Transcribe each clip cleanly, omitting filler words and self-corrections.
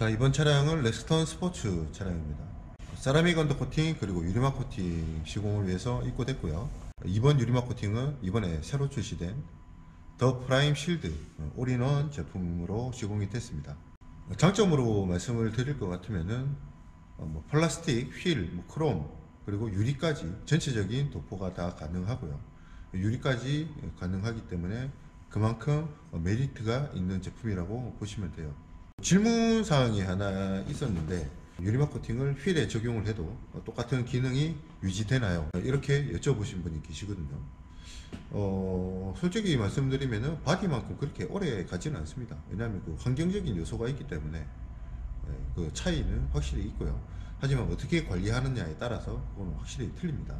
자, 이번 차량은 렉스턴 스포츠 차량입니다. 세라믹 언더 코팅 그리고 유리막 코팅 시공을 위해서 입고됐고요. 이번 유리막 코팅은 이번에 새로 출시된 더 프라임 실드 올인원 제품으로 시공이 됐습니다. 장점으로 말씀을 드릴 것 같으면은 플라스틱, 휠, 크롬 그리고 유리까지 전체적인 도포가 다 가능하고요. 유리까지 가능하기 때문에 그만큼 메리트가 있는 제품이라고 보시면 돼요. 질문 사항이 하나 있었는데 유리막 코팅을 휠에 적용을 해도 똑같은 기능이 유지되나요? 이렇게 여쭤보신 분이 계시거든요. 솔직히 말씀드리면 바디만큼 그렇게 오래 가지는 않습니다. 왜냐하면 그 환경적인 요소가 있기 때문에 그 차이는 확실히 있고요. 하지만 어떻게 관리하느냐에 따라서 그거는 확실히 틀립니다.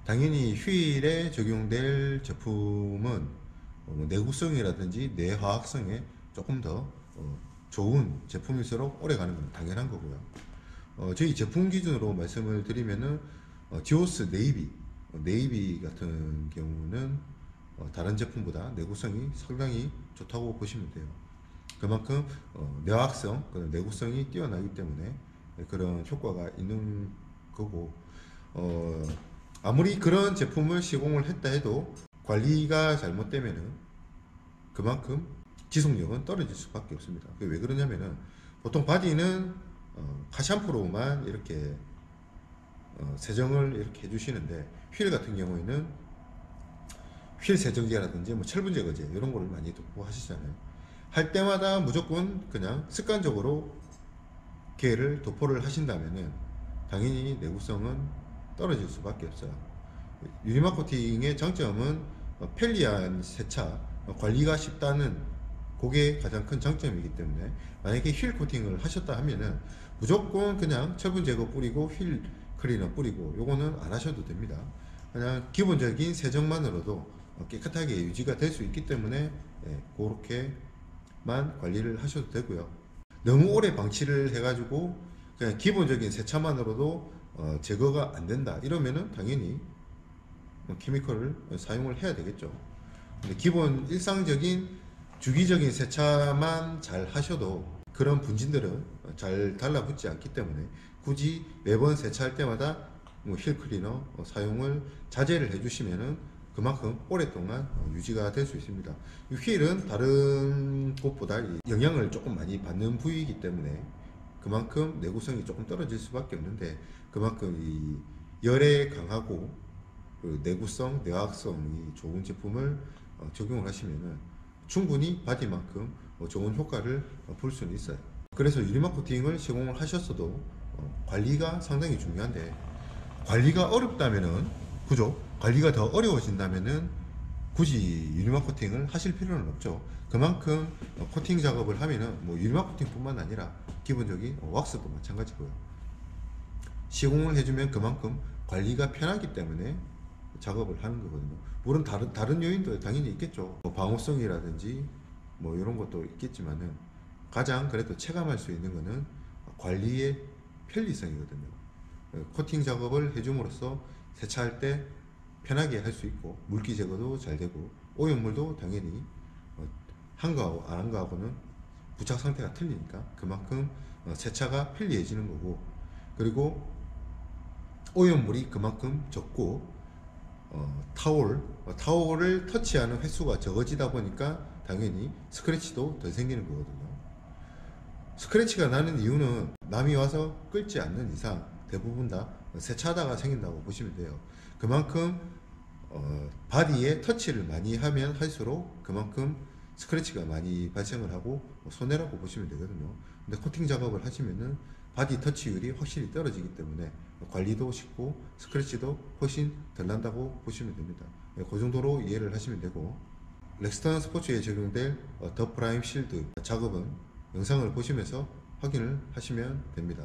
당연히 휠에 적용될 제품은 내구성이라든지 내화학성에 조금 더 좋은 제품일수록 오래 가는 건 당연한 거고요. 저희 제품 기준으로 말씀을 드리면은 지오스 네이비 같은 경우는 다른 제품보다 내구성이 상당히 좋다고 보시면 돼요. 그만큼 내화학성, 내구성이 뛰어나기 때문에 그런 효과가 있는 거고, 아무리 그런 제품을 시공을 했다 해도 관리가 잘못되면은 그만큼 지속력은 떨어질 수밖에 없습니다. 그게 왜 그러냐면은 보통 바디는 카샴푸로만 이렇게 세정을 이렇게 해주시는데 휠 같은 경우에는 휠 세정제라든지 철분 제거제 이런 거를 많이 도포하시잖아요. 할 때마다 무조건 그냥 습관적으로 개를 도포를 하신다면은 당연히 내구성은 떨어질 수밖에 없어요. 유리막 코팅의 장점은 편리한 세차, 관리가 쉽다는 그게 가장 큰 장점이기 때문에 만약에 휠 코팅을 하셨다 하면은 무조건 그냥 철분 제거 뿌리고 휠 클리너 뿌리고 요거는 안 하셔도 됩니다. 그냥 기본적인 세정만으로도 깨끗하게 유지가 될 수 있기 때문에 그렇게만 관리를 하셔도 되고요. 너무 오래 방치를 해가지고 그냥 기본적인 세차만으로도 제거가 안 된다 이러면은 당연히 케미컬을 사용을 해야 되겠죠. 근데 기본 일상적인 주기적인 세차만 잘 하셔도 그런 분진들은 잘 달라붙지 않기 때문에 굳이 매번 세차할 때마다 휠 클리너 사용을 자제를 해주시면은 그만큼 오랫동안 유지가 될 수 있습니다. 이 휠은 다른 곳보다 영향을 조금 많이 받는 부위이기 때문에 그만큼 내구성이 조금 떨어질 수밖에 없는데 그만큼 이 열에 강하고 내구성, 내화성이 좋은 제품을 적용을 하시면은 충분히 바디만큼 좋은 효과를 볼 수는 있어요. 그래서 유리막 코팅을 시공을 하셨어도 관리가 상당히 중요한데 관리가 어렵다면은 그죠? 관리가 더 어려워진다면은 굳이 유리막 코팅을 하실 필요는 없죠. 그만큼 코팅 작업을 하면은 유리막 코팅뿐만 아니라 기본적인 왁스도 마찬가지고요. 시공을 해주면 그만큼 관리가 편하기 때문에 작업을 하는 거거든요. 물론 다른 요인도 당연히 있겠죠. 방호성이라든지 이런 것도 있겠지만은 가장 그래도 체감할 수 있는 거는 관리의 편리성이거든요. 코팅 작업을 해줌으로써 세차할 때 편하게 할 수 있고 물기 제거도 잘 되고 오염물도 당연히 한 거하고 안 한 거하고는 부착 상태가 틀리니까 그만큼 세차가 편리해지는 거고, 그리고 오염물이 그만큼 적고 타올을 터치하는 횟수가 적어지다 보니까 당연히 스크래치도 덜 생기는 거거든요. 스크래치가 나는 이유는 남이 와서 끌지 않는 이상 대부분 다 세차하다가 생긴다고 보시면 돼요. 그만큼 바디에 터치를 많이 하면 할수록 그만큼 스크래치가 많이 발생을 하고 손해라고 보시면 되거든요. 근데 코팅 작업을 하시면은 바디 터치율이 확실히 떨어지기 때문에 관리도 쉽고 스크래치도 훨씬 덜 난다고 보시면 됩니다. 그 정도로 이해를 하시면 되고, 렉스턴 스포츠에 적용될 더 프라임 실드 작업은 영상을 보시면서 확인을 하시면 됩니다.